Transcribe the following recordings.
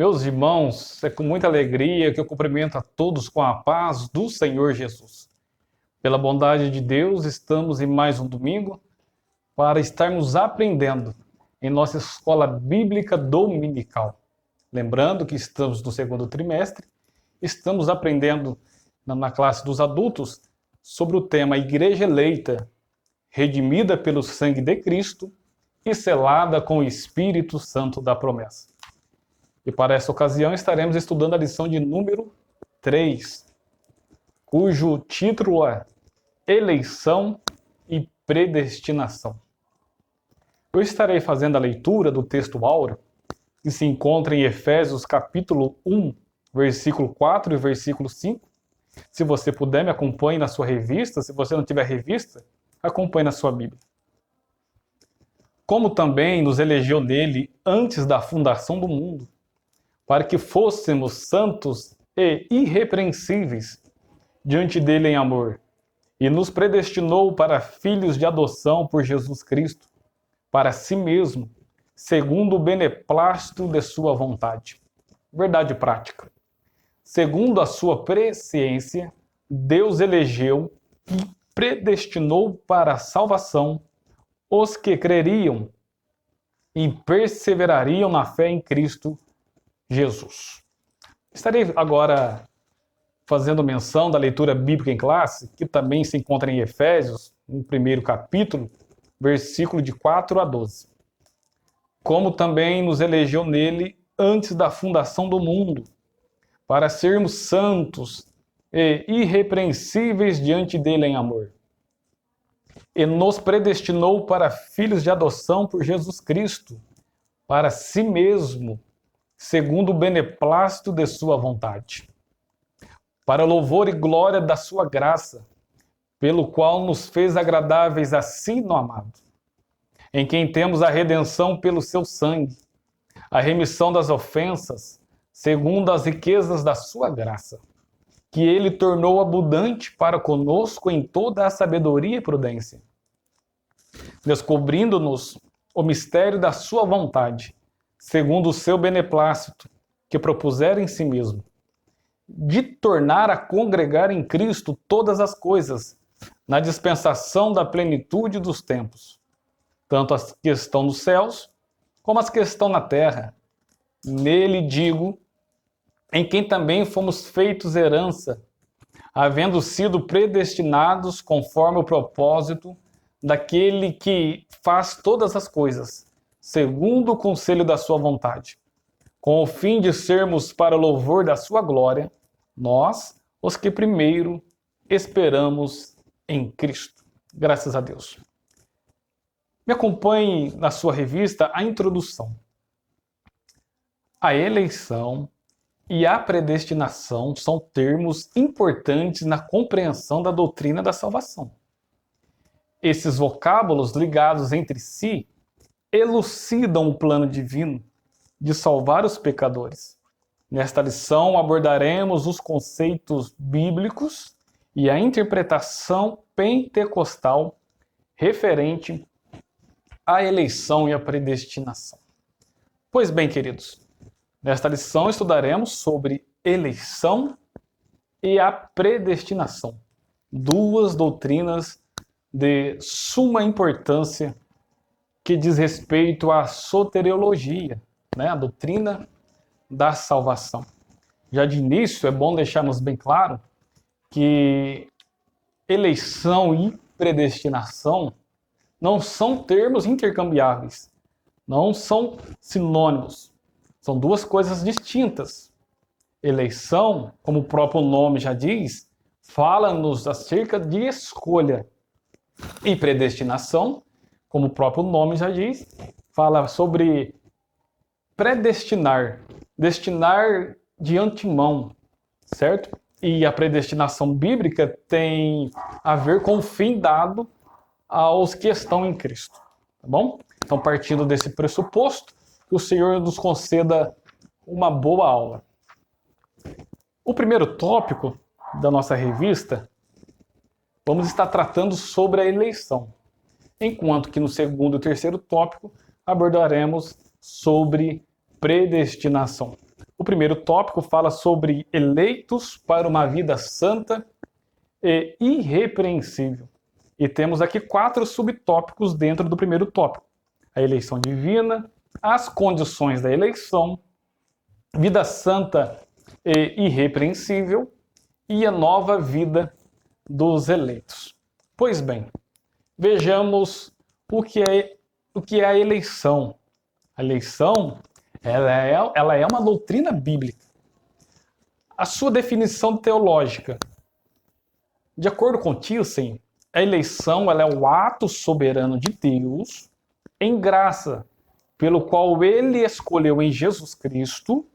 Meus irmãos, é com muita alegria que eu cumprimento a todos com a paz do Senhor Jesus. Pela bondade de Deus, estamos em mais um domingo para estarmos aprendendo em nossa escola bíblica dominical. Lembrando que estamos no segundo trimestre, estamos aprendendo na classe dos adultos sobre o tema Igreja Eleita, redimida pelo sangue de Cristo e selada com o Espírito Santo da promessa. E para essa ocasião estaremos estudando a lição de número 3, cujo título é Eleição e Predestinação. Eu estarei fazendo a leitura do texto áureo, que se encontra em Efésios capítulo 1, versículo 4 e versículo 5. Se você puder, me acompanhe na sua revista. Se você não tiver revista, acompanhe na sua Bíblia. Como também nos elegeu nele antes da fundação do mundo, para que fôssemos santos e irrepreensíveis diante dele em amor, e nos predestinou para filhos de adoção por Jesus Cristo, para si mesmo, segundo o beneplácito de sua vontade. Verdade prática. Segundo a sua presciência, Deus elegeu e predestinou para a salvação os que creriam e perseverariam na fé em Cristo Jesus. Estarei agora fazendo menção da leitura bíblica em classe, que também se encontra em Efésios, no primeiro capítulo, versículo de 4 a 12. Como também nos elegeu nele antes da fundação do mundo, para sermos santos e irrepreensíveis diante dele em amor. E nos predestinou para filhos de adoção por Jesus Cristo, para si mesmo, segundo o beneplácito de sua vontade, para louvor e glória da sua graça, pelo qual nos fez agradáveis a si no amado, em quem temos a redenção pelo seu sangue, a remissão das ofensas, segundo as riquezas da sua graça, que ele tornou abundante para conosco em toda a sabedoria e prudência, descobrindo-nos o mistério da sua vontade, segundo o seu beneplácito, que propusera em si mesmo, de tornar a congregar em Cristo todas as coisas, na dispensação da plenitude dos tempos, tanto as que estão nos céus, como as que estão na terra. Nele digo, em quem também fomos feitos herança, havendo sido predestinados conforme o propósito daquele que faz todas as coisas, segundo o conselho da sua vontade, com o fim de sermos para louvor da sua glória, nós, os que primeiro esperamos em Cristo. Graças a Deus. Me acompanhe na sua revista a introdução. A eleição e a predestinação são termos importantes na compreensão da doutrina da salvação. Esses vocábulos ligados entre si elucidam o plano divino de salvar os pecadores. Nesta lição abordaremos os conceitos bíblicos e a interpretação pentecostal referente à eleição e à predestinação. Pois bem, queridos, nesta lição estudaremos sobre eleição e a predestinação, duas doutrinas de suma importância que diz respeito à soteriologia, a doutrina da salvação. Já de início, é bom deixarmos bem claro que eleição e predestinação não são termos intercambiáveis, não são sinônimos, são duas coisas distintas. Eleição, como o próprio nome já diz, fala-nos acerca de escolha, e predestinação, como o próprio nome já diz, fala sobre predestinar, destinar de antemão, certo? E a predestinação bíblica tem a ver com o fim dado aos que estão em Cristo, tá bom? Então, partindo desse pressuposto, que o Senhor nos conceda uma boa aula. O primeiro tópico da nossa revista, vamos estar tratando sobre a eleição, enquanto que no segundo e terceiro tópico abordaremos sobre predestinação. O primeiro tópico fala sobre eleitos para uma vida santa e irrepreensível. E temos aqui 4 subtópicos dentro do primeiro tópico: a eleição divina, as condições da eleição, vida santa e irrepreensível e a nova vida dos eleitos. Pois bem, vejamos o que é a eleição. A eleição, ela é uma doutrina bíblica. A sua definição teológica, de acordo com Thyssen, a eleição ela é o ato soberano de Deus em graça, pelo qual ele escolheu em Jesus Cristo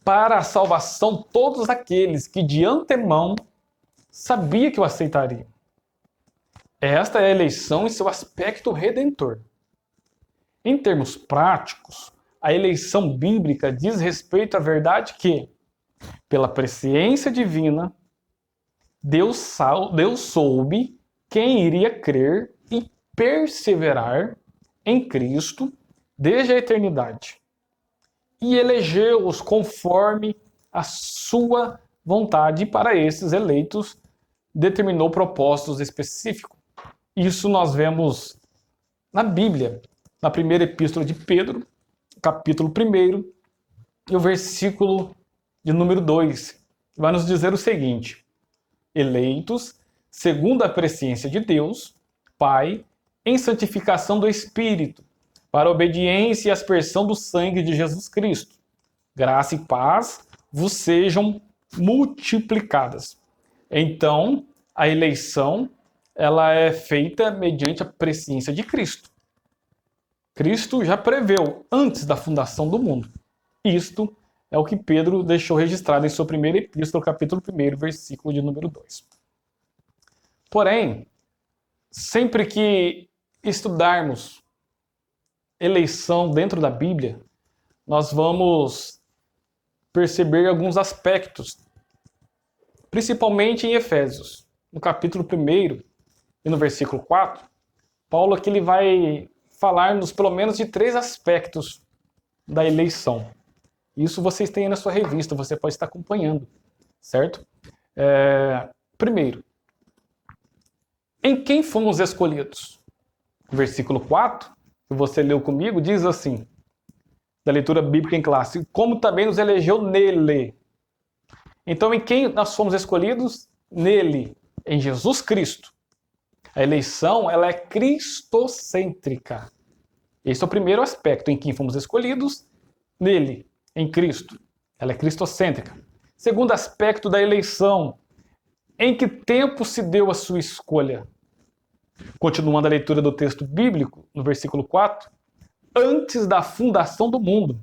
para a salvação todos aqueles que de antemão sabia que o aceitariam. Esta é a eleição em seu aspecto redentor. Em termos práticos, a eleição bíblica diz respeito à verdade que, pela presciência divina, Deus soube quem iria crer e perseverar em Cristo desde a eternidade, e elegeu-os conforme a sua vontade, e para esses eleitos determinou propósitos específicos. Isso nós vemos na Bíblia, na primeira epístola de Pedro, capítulo 1, e o versículo de número 2, vai nos dizer o seguinte: eleitos, segundo a presciência de Deus, Pai, em santificação do Espírito, para a obediência e aspersão do sangue de Jesus Cristo. Graça e paz vos sejam multiplicadas. Então, a eleição, ela é feita mediante a presciência de Cristo. Cristo já preveu antes da fundação do mundo. Isto é o que Pedro deixou registrado em sua primeira epístola, capítulo 1, versículo de número 2. Porém, sempre que estudarmos eleição dentro da Bíblia, nós vamos perceber alguns aspectos, principalmente em Efésios. No capítulo 1 e no versículo 4, Paulo aqui ele vai falar-nos pelo menos de 3 aspectos da eleição. Isso vocês têm na sua revista, você pode estar acompanhando, certo? Primeiro, em quem fomos escolhidos? O versículo 4, que você leu comigo, diz assim, da leitura bíblica em classe: como também nos elegeu nele. Então, em quem nós fomos escolhidos? Nele, em Jesus Cristo. A eleição, ela é cristocêntrica. Esse é o primeiro aspecto, em quem fomos escolhidos, nele, em Cristo. Ela é cristocêntrica. Segundo aspecto da eleição, em que tempo se deu a sua escolha? Continuando a leitura do texto bíblico, no versículo 4, antes da fundação do mundo.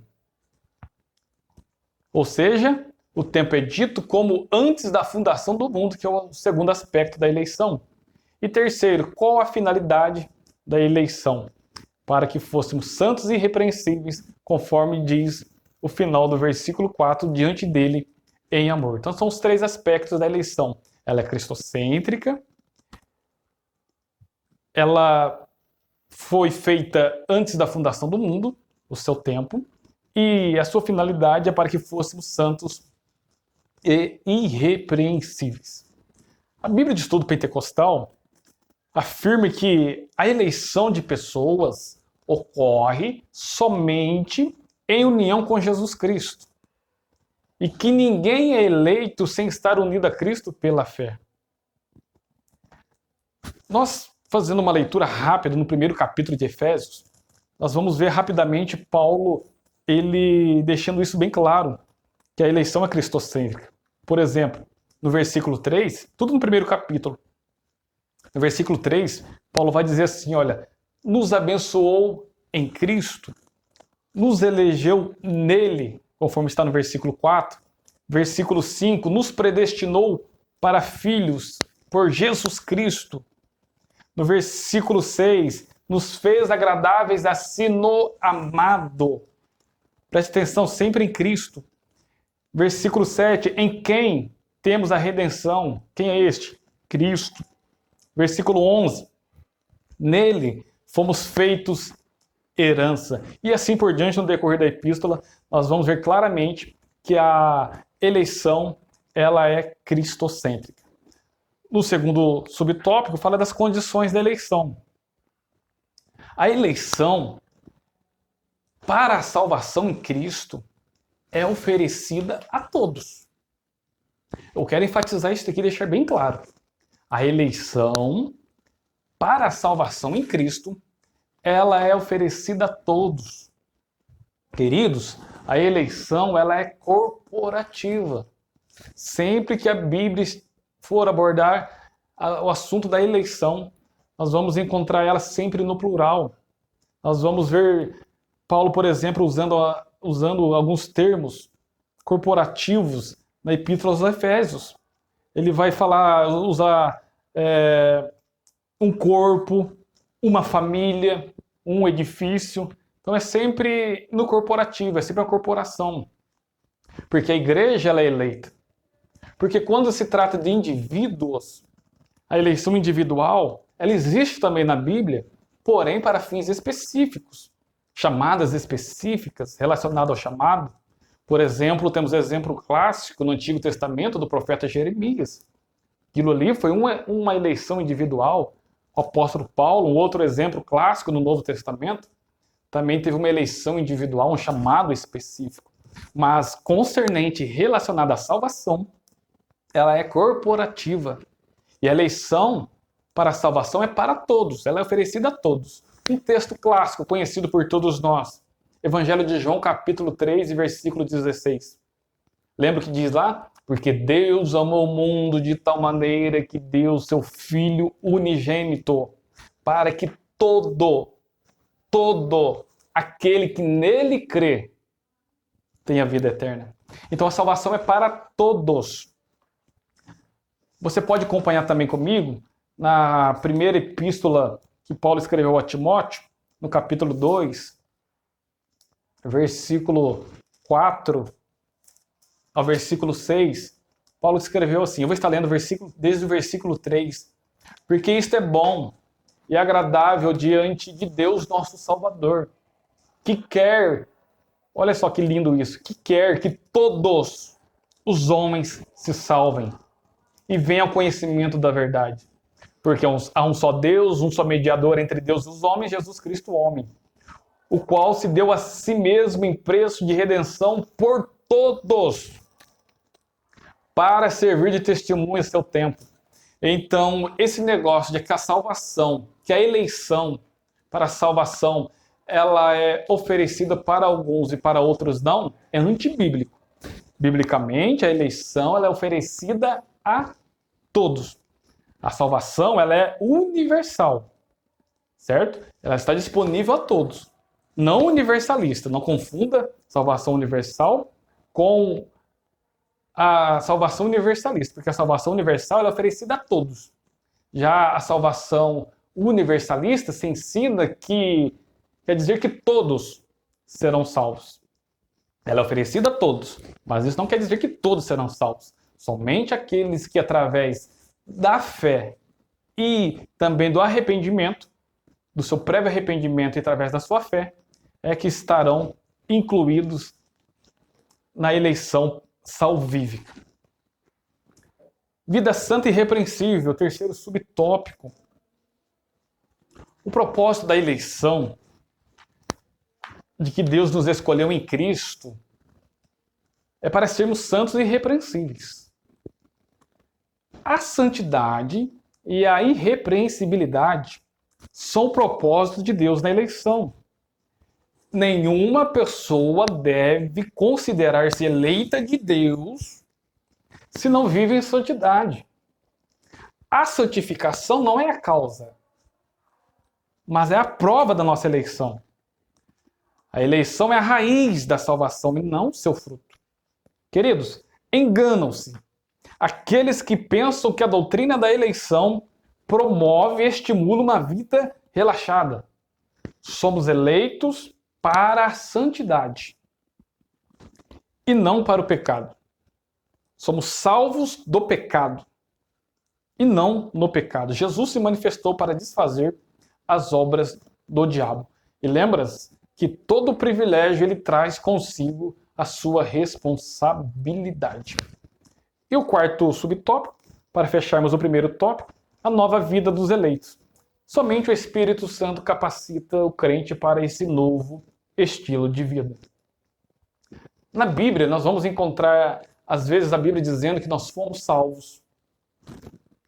Ou seja, o tempo é dito como antes da fundação do mundo, que é o segundo aspecto da eleição. E terceiro, qual a finalidade da eleição? Para que fôssemos santos e irrepreensíveis, conforme diz o final do versículo 4, diante dele em amor. Então são os 3 aspectos da eleição. Ela é cristocêntrica, ela foi feita antes da fundação do mundo, o seu tempo, e a sua finalidade é para que fôssemos santos e irrepreensíveis. A Bíblia de Estudo Pentecostal afirma que a eleição de pessoas ocorre somente em união com Jesus Cristo, e que ninguém é eleito sem estar unido a Cristo pela fé. Nós, fazendo uma leitura rápida no primeiro capítulo de Efésios, nós vamos ver rapidamente Paulo, ele deixando isso bem claro, que a eleição é cristocêntrica. Por exemplo, no versículo 3, tudo no primeiro capítulo, no versículo 3, Paulo vai dizer assim, olha, nos abençoou em Cristo, nos elegeu nele, conforme está no versículo 4, versículo 5, nos predestinou para filhos por Jesus Cristo. No versículo 6, nos fez agradáveis a si no amado. Preste atenção, sempre em Cristo. Versículo 7, em quem temos a redenção. Quem é este? Cristo. Versículo 11, nele fomos feitos herança. E assim por diante, no decorrer da epístola, nós vamos ver claramente que a eleição ela é cristocêntrica. No segundo subtópico, fala das condições da eleição. A eleição para a salvação em Cristo é oferecida a todos. Eu quero enfatizar isso aqui e deixar bem claro. A eleição para a salvação em Cristo, ela é oferecida a todos. Queridos, a eleição ela é corporativa. Sempre que a Bíblia for abordar o assunto da eleição, nós vamos encontrar ela sempre no plural. Nós vamos ver Paulo, por exemplo, usando alguns termos corporativos na Epístola aos Efésios. Ele vai usar um corpo, uma família, um edifício. Então é sempre no corporativo, é sempre a corporação. Porque a igreja ela é eleita. Porque quando se trata de indivíduos, a eleição individual, ela existe também na Bíblia, porém para fins específicos, chamadas específicas relacionadas ao chamado. Por exemplo, temos exemplo clássico no Antigo Testamento do profeta Jeremias. Aquilo ali foi uma eleição individual. O apóstolo Paulo, um outro exemplo clássico no Novo Testamento, também teve uma eleição individual, um chamado específico. Mas concernente relacionada à salvação, ela é corporativa. E a eleição para a salvação é para todos, ela é oferecida a todos. Um texto clássico conhecido por todos nós, Evangelho de João, capítulo 3, versículo 16. Lembra o que diz lá? Porque Deus amou o mundo de tal maneira que deu seu Filho unigênito, para que todo aquele que nele crê tenha vida eterna. Então a salvação é para todos. Você pode acompanhar também comigo na primeira epístola que Paulo escreveu a Timóteo, no capítulo 2, versículo 4 ao versículo 6. Paulo escreveu assim, eu vou estar lendo desde o versículo 3. Porque isto é bom e agradável diante de Deus nosso Salvador, que quer, olha só que lindo isso, que quer que todos os homens se salvem e venham ao conhecimento da verdade. Porque há um só Deus, um só mediador entre Deus e os homens, Jesus Cristo, homem, o qual se deu a si mesmo em preço de redenção por todos, para servir de testemunho a seu tempo. Então, esse negócio de que a salvação, que a eleição para a salvação, ela é oferecida para alguns e para outros não, é antibíblico. Biblicamente, a eleição ela é oferecida a todos. A salvação ela é universal, certo? Ela está disponível a todos. Não universalista. Não confunda salvação universal com a salvação universalista, porque a salvação universal ela é oferecida a todos. Já a salvação universalista se ensina que quer dizer que todos serão salvos. Ela é oferecida a todos, mas isso não quer dizer que todos serão salvos. Somente aqueles que, através da fé e também do arrependimento, do seu prévio arrependimento e através da sua fé, é que estarão incluídos na eleição salvífica. Vida santa e irrepreensível, terceiro subtópico. O propósito da eleição, de que Deus nos escolheu em Cristo, é para sermos santos e irrepreensíveis. A santidade e a irrepreensibilidade são o propósito de Deus na eleição. Nenhuma pessoa deve considerar-se eleita de Deus se não vive em santidade. A santificação não é a causa, mas é a prova da nossa eleição. A eleição é a raiz da salvação e não seu fruto. Queridos, enganam-se aqueles que pensam que a doutrina da eleição promove e estimula uma vida relaxada. Somos eleitos para a santidade e não para o pecado. Somos salvos do pecado e não no pecado. Jesus se manifestou para desfazer as obras do diabo. E lembras que todo privilégio ele traz consigo a sua responsabilidade. E o quarto subtópico, para fecharmos o primeiro tópico, a nova vida dos eleitos. Somente o Espírito Santo capacita o crente para esse novo estilo de vida. Na Bíblia, nós vamos encontrar, às vezes, a Bíblia dizendo que nós fomos salvos.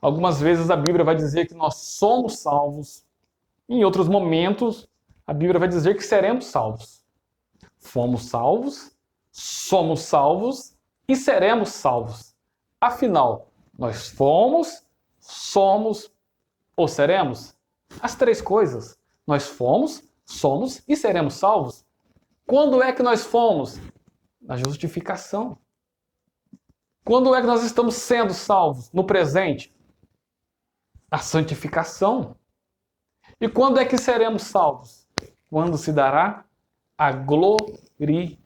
Algumas vezes a Bíblia vai dizer que nós somos salvos. Em outros momentos, a Bíblia vai dizer que seremos salvos. Fomos salvos, somos salvos e seremos salvos. Afinal, nós fomos, somos ou seremos? As três coisas. Nós fomos, somos e seremos salvos. Quando é que nós fomos? Na justificação. Quando é que nós estamos sendo salvos? No presente. A santificação. E quando é que seremos salvos? Quando se dará a glorificação.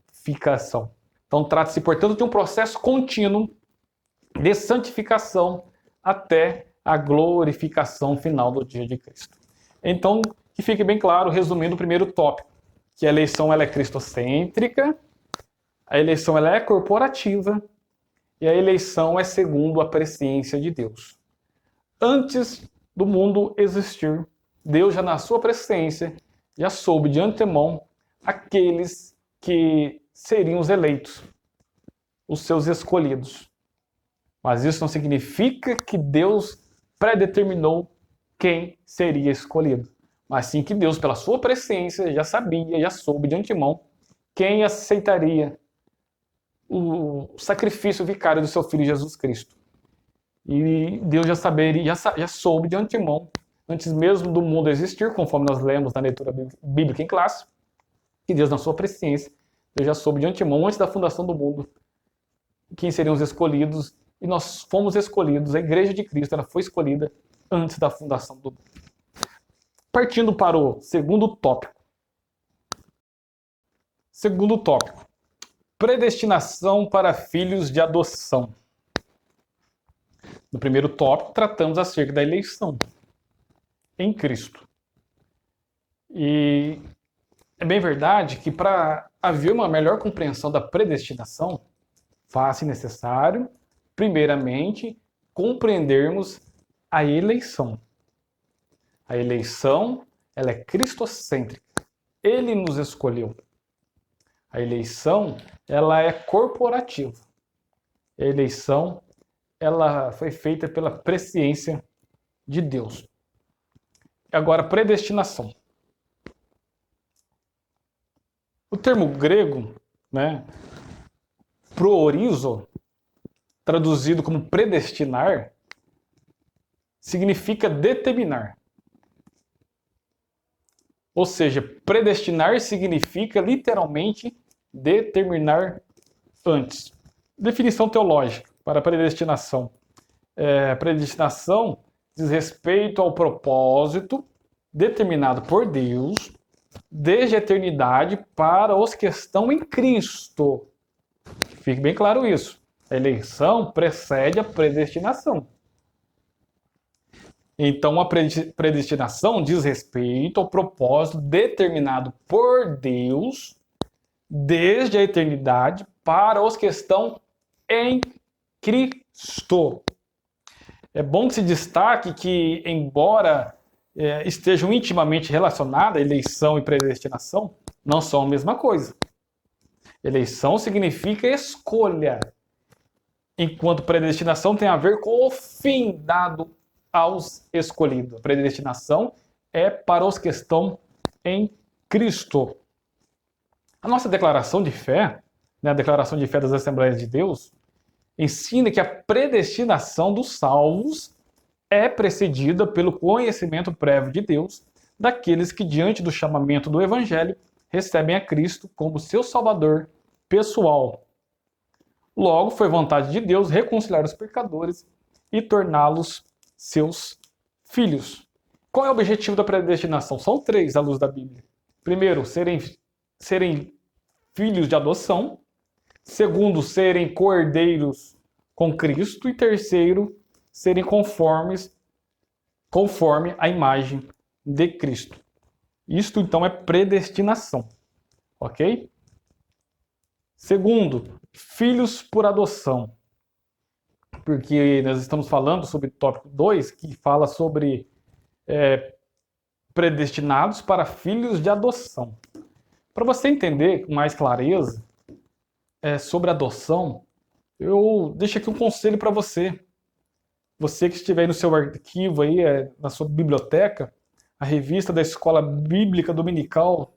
Então trata-se, portanto, de um processo contínuo de santificação até a glorificação final do dia de Cristo. Então, que fique bem claro, resumindo o primeiro tópico, que a eleição ela é cristocêntrica, a eleição ela é corporativa e a eleição é segundo a presciência de Deus. Antes do mundo existir, Deus já na sua presciência já soube de antemão aqueles que seriam os eleitos, os seus escolhidos. Mas isso não significa que Deus predeterminou quem seria escolhido, mas sim que Deus, pela sua presciência, já sabia, já soube de antemão quem aceitaria o sacrifício vicário do seu Filho Jesus Cristo. E Deus já saberia, já soube de antemão, antes mesmo do mundo existir, conforme nós lemos na leitura bíblica em classe, que Deus, na sua presciência, Deus já soube de antemão, antes da fundação do mundo, quem seriam os escolhidos, e nós fomos escolhidos, a Igreja de Cristo ela foi escolhida antes da fundação do mundo. Partindo para o segundo tópico. Segundo tópico. Predestinação para filhos de adoção. No primeiro tópico, tratamos acerca da eleição em Cristo. E é bem verdade que para haver uma melhor compreensão da predestinação, faz-se necessário, primeiramente, compreendermos a eleição. A eleição, ela é cristocêntrica. Ele nos escolheu. A eleição, ela é corporativa. A eleição, ela foi feita pela presciência de Deus. Agora, predestinação. O termo grego, proorizo, traduzido como predestinar, significa determinar. Ou seja, predestinar significa literalmente determinar antes. Definição teológica para predestinação. Predestinação diz respeito ao propósito determinado por Deus desde a eternidade para os que estão em Cristo. Fique bem claro isso. A eleição precede a predestinação. Então, a predestinação diz respeito ao propósito determinado por Deus desde a eternidade para os que estão em Cristo. É bom que se destaque que, embora estejam intimamente relacionadas, eleição e predestinação, não são a mesma coisa. Eleição significa escolha, enquanto predestinação tem a ver com o fim dado aos escolhidos. A predestinação é para os que estão em Cristo. A nossa declaração de fé, a declaração de fé das Assembleias de Deus, ensina que a predestinação dos salvos é precedida pelo conhecimento prévio de Deus daqueles que, diante do chamamento do Evangelho, recebem a Cristo como seu Salvador pessoal. Logo, foi vontade de Deus reconciliar os pecadores e torná-los seus filhos. Qual é o objetivo da predestinação? São três à luz da Bíblia. Primeiro, serem filhos de adoção. Segundo, serem cordeiros com Cristo. E terceiro, serem conforme a imagem de Cristo. Isto então é predestinação, ok? Segundo, filhos por adoção, porque nós estamos falando sobre o tópico 2, que fala sobre predestinados para filhos de adoção. Para você entender com mais clareza sobre adoção, eu deixo aqui um conselho para você. Você que estiver aí no seu arquivo, aí, na sua biblioteca, a revista da Escola Bíblica Dominical,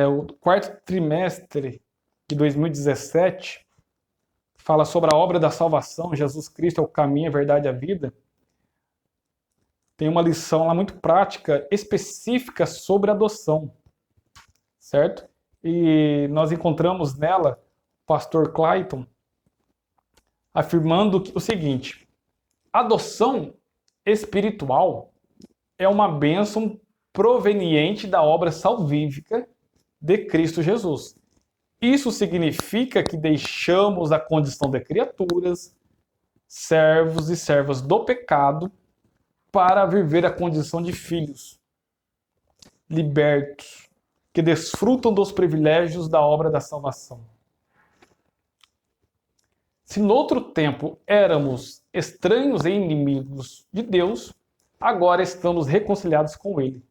o quarto trimestre de 2017, fala sobre a obra da salvação, Jesus Cristo é o caminho, a verdade e a vida. Tem uma lição lá muito prática, específica sobre adoção, certo? E nós encontramos nela o pastor Clayton afirmando o seguinte: adoção espiritual é uma bênção proveniente da obra salvífica de Cristo Jesus. Isso significa que deixamos a condição de criaturas, servos e servas do pecado, para viver a condição de filhos, libertos, que desfrutam dos privilégios da obra da salvação. Se noutro tempo éramos estranhos e inimigos de Deus, agora estamos reconciliados com Ele,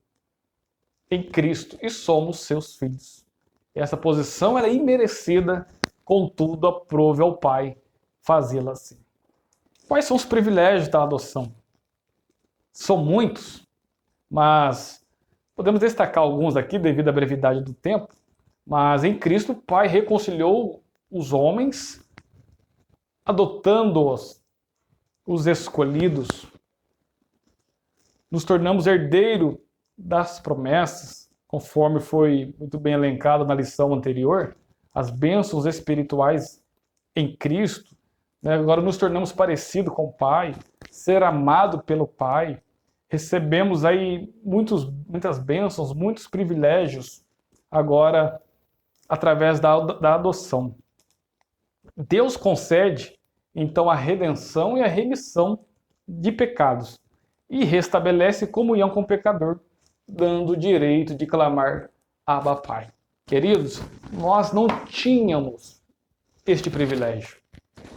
em Cristo, e somos seus filhos. Essa posição era imerecida, contudo, aprove ao Pai fazê-la assim. Quais são os privilégios da adoção? São muitos, mas podemos destacar alguns aqui devido à brevidade do tempo. Mas em Cristo, o Pai reconciliou os homens, adotando-os, os escolhidos. Nos tornamos herdeiro das promessas, conforme foi muito bem elencado na lição anterior, as bênçãos espirituais em Cristo. Agora nos tornamos parecidos com o Pai, ser amado pelo Pai. Recebemos aí muitas bênçãos, muitos privilégios, agora através da adoção. Deus concede, então, a redenção e a remissão de pecados e restabelece comunhão com o pecador, dando o direito de clamar Abba Pai. Queridos, nós não tínhamos este privilégio.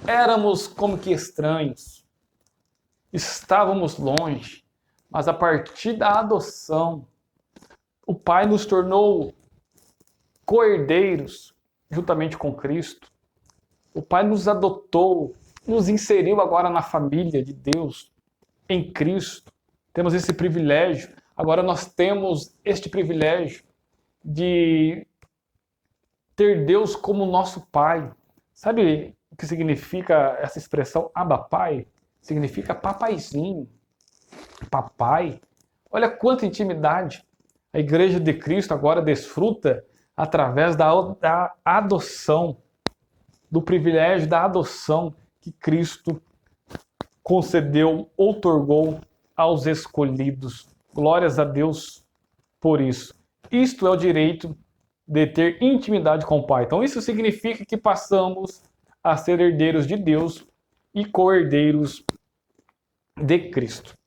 Éramos como que estranhos, estávamos longe. Mas a partir da adoção, o Pai nos tornou co-herdeiros juntamente com Cristo. O Pai nos adotou, nos inseriu agora na família de Deus, em Cristo. Temos esse privilégio. Agora nós temos este privilégio de ter Deus como nosso Pai. Sabe o que significa essa expressão Abba Pai? Significa papaizinho. Papai, olha quanta intimidade a Igreja de Cristo agora desfruta através da adoção, do privilégio da adoção que Cristo concedeu, outorgou aos escolhidos. Glórias a Deus por isso. Isto é o direito de ter intimidade com o Pai. Então isso significa que passamos a ser herdeiros de Deus e co-herdeiros de Cristo.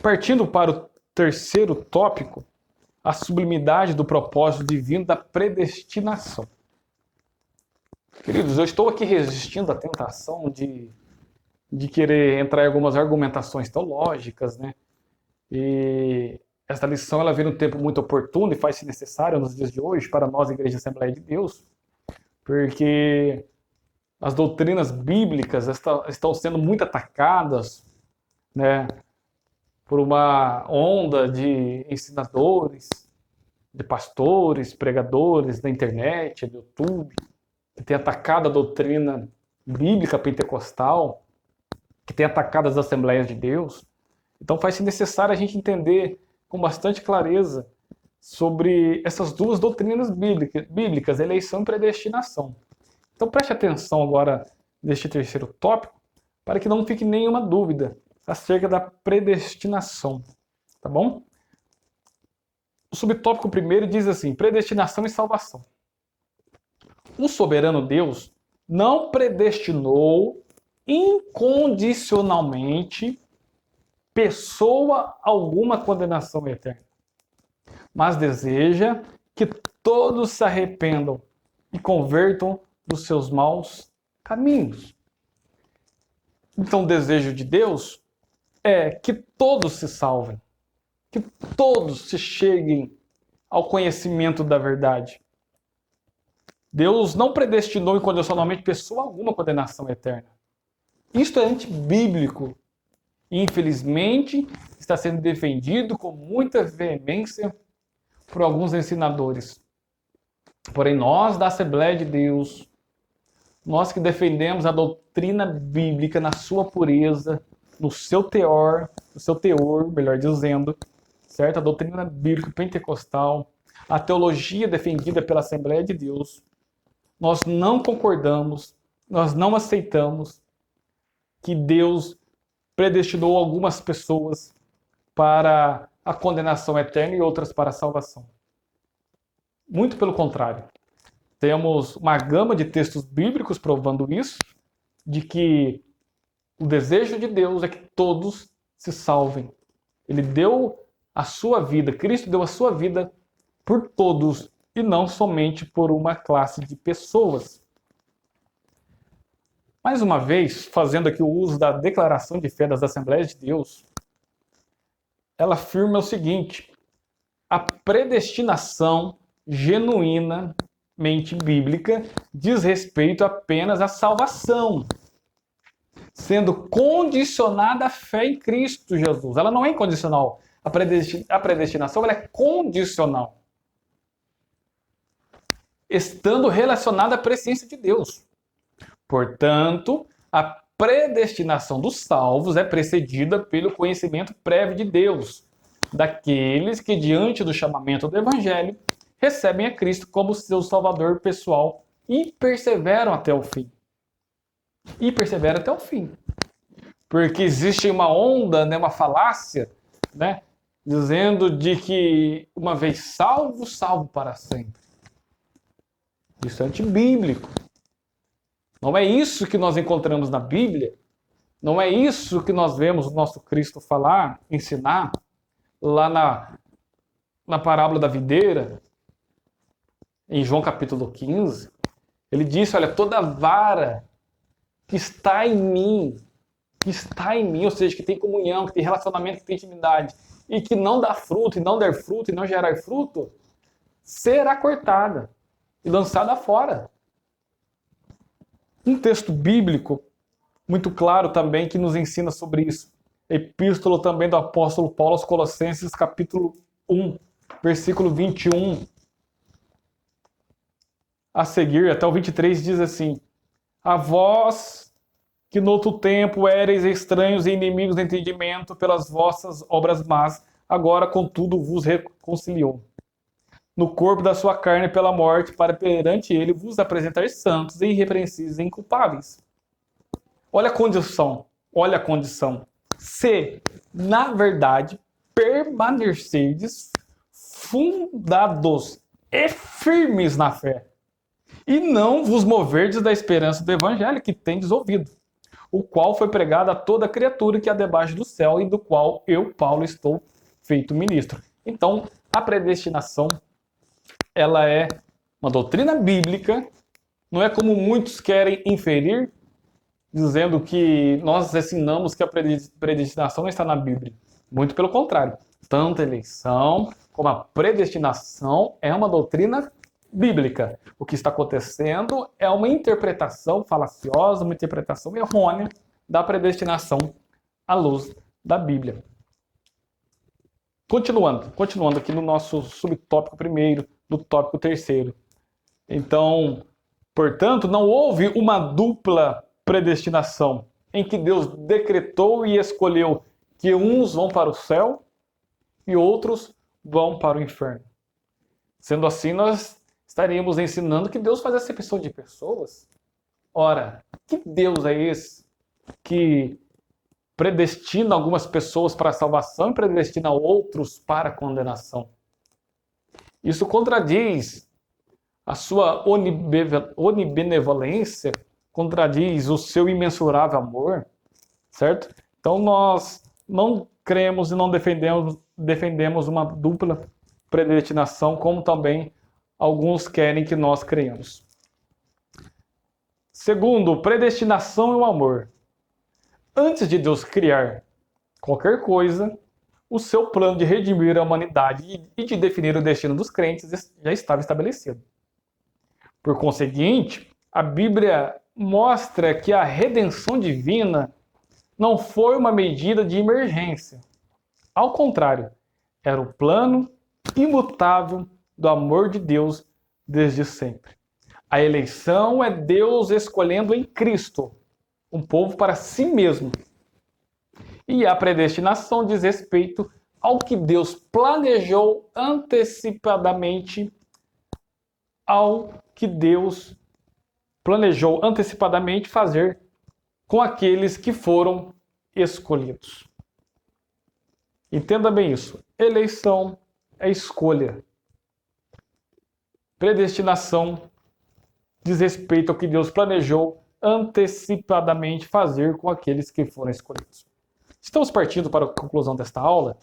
Partindo para o terceiro tópico, a sublimidade do propósito divino da predestinação. Queridos, eu estou aqui resistindo à tentação de querer entrar em algumas argumentações teológicas, né? E esta lição ela vem num tempo muito oportuno e faz-se necessária nos dias de hoje para nós, Igreja Assembleia de Deus, porque as doutrinas bíblicas estão sendo muito atacadas, né? Por uma onda de ensinadores, de pastores, pregadores da internet, do YouTube, que tem atacado a doutrina bíblica pentecostal, que tem atacado as Assembleias de Deus. Então faz-se necessário a gente entender com bastante clareza sobre essas duas doutrinas bíblicas, eleição e predestinação. Então preste atenção agora neste terceiro tópico, para que não fique nenhuma dúvida acerca da predestinação, tá bom? O subtópico primeiro diz assim: predestinação e salvação. O soberano Deus não predestinou incondicionalmente pessoa alguma à condenação eterna. mas deseja que todos se arrependam e convertam dos seus maus caminhos. Então, o desejo de Deus é que todos se salvem, que todos se cheguem ao conhecimento da verdade. Deus não predestinou incondicionalmente pessoa alguma à condenação eterna. Isto é antibíblico e, infelizmente, está sendo defendido com muita veemência por alguns ensinadores. Porém, nós da Assembleia de Deus, nós que defendemos a doutrina bíblica na sua pureza, no seu teor, melhor dizendo, certo? A doutrina bíblica pentecostal, a teologia defendida pela Assembleia de Deus, nós não concordamos, nós não aceitamos que Deus predestinou algumas pessoas para a condenação eterna e outras para a salvação. Muito pelo contrário. Temos uma gama de textos bíblicos provando isso, de que o desejo de Deus é que todos se salvem. Ele deu a sua vida, Cristo deu a sua vida por todos e não somente por uma classe de pessoas. Mais uma vez, fazendo aqui o uso da declaração de fé das Assembleias de Deus, ela afirma o seguinte: a predestinação genuinamente bíblica diz respeito apenas à salvação, sendo condicionada à fé em Cristo Jesus. Ela não é incondicional. A predestinação ela é condicional, estando relacionada à presciência de Deus. Portanto, a predestinação dos salvos é precedida pelo conhecimento prévio de Deus, daqueles que, diante do chamamento do Evangelho, recebem a Cristo como seu Salvador pessoal e perseveram até o fim. Porque existe uma onda, uma falácia, dizendo de que uma vez salvo, salvo para sempre. Isso é antibíblico. Não é isso que nós encontramos na Bíblia. Não é isso que nós vemos o nosso Cristo falar, ensinar, lá na parábola da videira, em João capítulo 15. Ele disse, olha, toda vara que está em mim, ou seja, que tem comunhão, que tem relacionamento, que tem intimidade, e que não dá fruto, e não der fruto, e não gerar fruto, será cortada e lançada fora. Um texto bíblico muito claro também que nos ensina sobre isso. Epístola também do apóstolo Paulo aos Colossenses, capítulo 1, versículo 21. A seguir, até o 23, diz assim: a vós que no outro tempo éreis estranhos e inimigos do entendimento pelas vossas obras más, agora contudo vos reconciliou no corpo da sua carne pela morte, para perante ele vos apresentar santos e irrepreensíveis e inculpáveis. Olha a condição. Se, na verdade, permanecerdes fundados e firmes na fé, e não vos moverdes da esperança do evangelho que tendes ouvido, o qual foi pregado a toda criatura que há debaixo do céu, e do qual eu, Paulo, estou feito ministro. Então, a predestinação ela é uma doutrina bíblica, não é como muitos querem inferir, dizendo que nós ensinamos que a predestinação não está na Bíblia. Muito pelo contrário. Tanto a eleição como a predestinação é uma doutrina bíblica. O que está acontecendo é uma interpretação falaciosa, uma interpretação errônea da predestinação à luz da Bíblia. Continuando aqui no nosso subtópico primeiro, do tópico terceiro. Então, portanto, não houve uma dupla predestinação em que Deus decretou e escolheu que uns vão para o céu e outros vão para o inferno. Sendo assim, nós estaríamos ensinando que Deus faz acepção de pessoas. Ora, que Deus é esse que predestina algumas pessoas para a salvação e predestina outros para a condenação? Isso contradiz a sua onibenevolência, contradiz o seu imensurável amor, certo? Então nós não cremos e não defendemos uma dupla predestinação, como também alguns querem que nós creiamos. Segundo, predestinação e o amor. Antes de Deus criar qualquer coisa, o seu plano de redimir a humanidade e de definir o destino dos crentes já estava estabelecido. Por conseguinte, a Bíblia mostra que a redenção divina não foi uma medida de emergência. Ao contrário, era o plano imutável do amor de Deus desde sempre. A eleição é Deus escolhendo em Cristo um povo para si mesmo. E a predestinação diz respeito ao que Deus planejou antecipadamente, fazer com aqueles que foram escolhidos. Entenda bem isso. Eleição é escolha. Predestinação diz respeito ao que Deus planejou antecipadamente fazer com aqueles que foram escolhidos. Estamos partindo para a conclusão desta aula,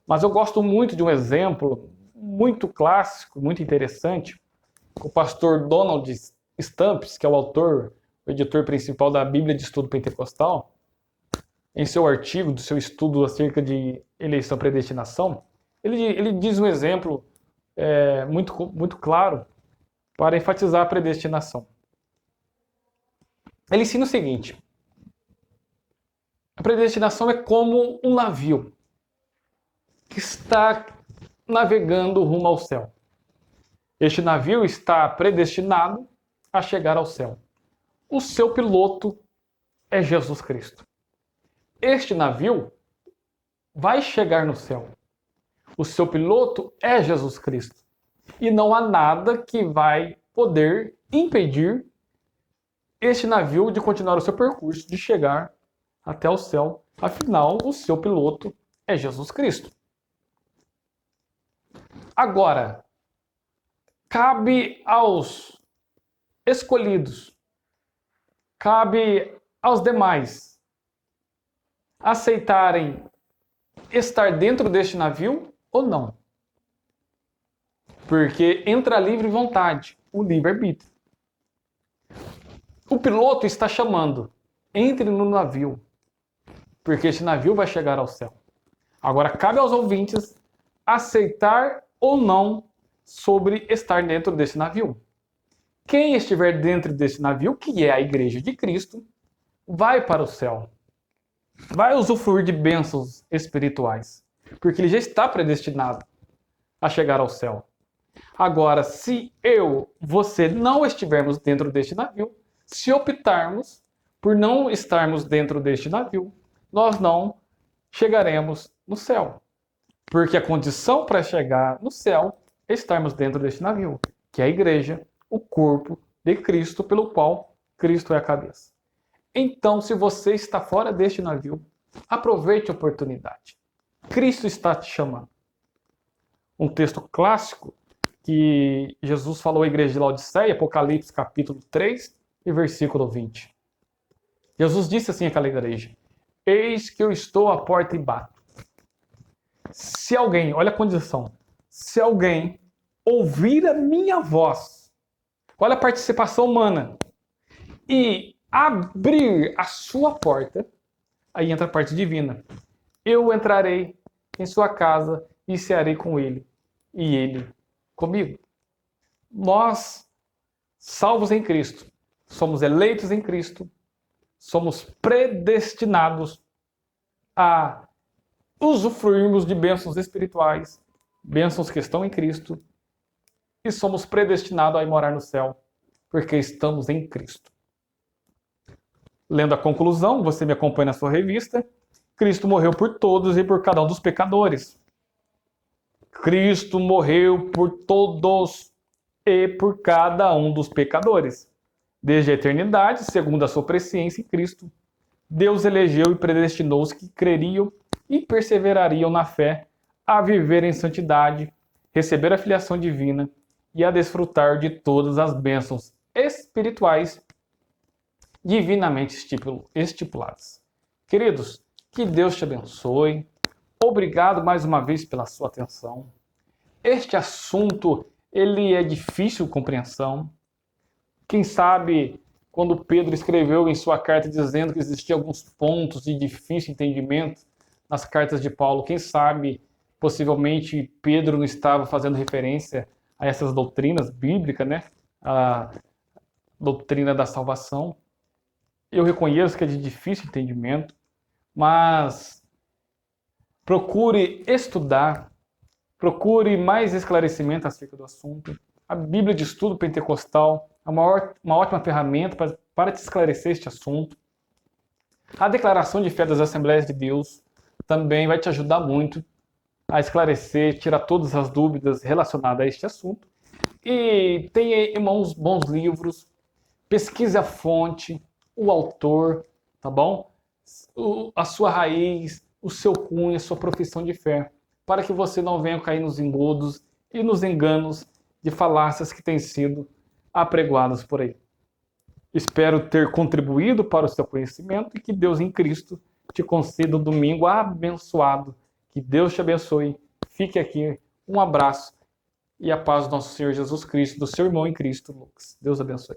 mas eu gosto muito de um exemplo muito clássico, muito interessante, o pastor Donald Stamps, que é o editor principal da Bíblia de Estudo Pentecostal, em seu artigo, do seu estudo acerca de eleição e predestinação, ele diz um exemplo muito claro para enfatizar a predestinação. Ele ensina o seguinte: a predestinação é como um navio que está navegando rumo ao céu. Este navio está predestinado a chegar ao céu. O seu piloto é Jesus Cristo. Este navio vai chegar no céu. O seu piloto é Jesus Cristo. E não há nada que vai poder impedir este navio de continuar o seu percurso, de chegar até o céu. Afinal, o seu piloto é Jesus Cristo. Agora, cabe aos escolhidos, cabe aos demais aceitarem estar dentro deste navio ou não. Porque entra a livre vontade, o livre-arbítrio. O piloto está chamando: entre no navio, porque este navio vai chegar ao céu. Agora, cabe aos ouvintes aceitar ou não sobre estar dentro desse navio. Quem estiver dentro desse navio, que é a Igreja de Cristo, vai para o céu. Vai usufruir de bênçãos espirituais, porque ele já está predestinado a chegar ao céu. Agora, se você não estivermos dentro deste navio, se optarmos por não estarmos dentro deste navio, nós não chegaremos no céu. Porque a condição para chegar no céu é estarmos dentro deste navio, que é a igreja, o corpo de Cristo, pelo qual Cristo é a cabeça. Então, se você está fora deste navio, aproveite a oportunidade. Cristo está te chamando. Um texto clássico que Jesus falou à igreja de Laodiceia, Apocalipse capítulo 3 e versículo 20. Jesus disse assim àquela igreja: eis que eu estou à porta e bato. Se alguém, olha a condição, se alguém ouvir a minha voz, olha a participação humana, e abrir a sua porta, aí entra a parte divina. Eu entrarei em sua casa e cearei com ele, e ele comigo. Nós, salvos em Cristo, somos eleitos em Cristo, somos predestinados a usufruirmos de bênçãos espirituais, bênçãos que estão em Cristo, e somos predestinados a ir morar no céu, porque estamos em Cristo. Lendo a conclusão, você me acompanha na sua revista, Cristo morreu por todos e por cada um dos pecadores. Cristo morreu por todos e por cada um dos pecadores. Desde a eternidade, segundo a sua presciência em Cristo, Deus elegeu e predestinou os que creriam e perseverariam na fé a viver em santidade, receber a filiação divina e a desfrutar de todas as bênçãos espirituais divinamente estipuladas. Queridos, que Deus te abençoe. Obrigado mais uma vez pela sua atenção. este assunto ele é difícil de compreensão. Quem sabe quando Pedro escreveu em sua carta dizendo que existiam alguns pontos de difícil entendimento nas cartas de Paulo, quem sabe possivelmente Pedro não estava fazendo referência a essas doutrinas bíblicas, né? A doutrina da salvação. Eu reconheço que é de difícil entendimento, mas procure estudar, procure mais esclarecimento acerca do assunto. A Bíblia de Estudo Pentecostal é uma ótima ferramenta para te esclarecer este assunto. A Declaração de Fé das Assembleias de Deus também vai te ajudar muito a esclarecer, tirar todas as dúvidas relacionadas a este assunto. E tem em mãos bons livros, pesquise a fonte, o autor, tá bom? A sua raiz, o seu cunho, a sua profissão de fé, para que você não venha cair nos engodos e nos enganos de falácias que têm sido apregoadas por aí. Espero ter contribuído para o seu conhecimento e que Deus em Cristo te conceda um domingo abençoado. Que Deus te abençoe. Fique aqui. Um abraço e a paz do nosso Senhor Jesus Cristo, do seu irmão em Cristo, Lucas. Deus abençoe.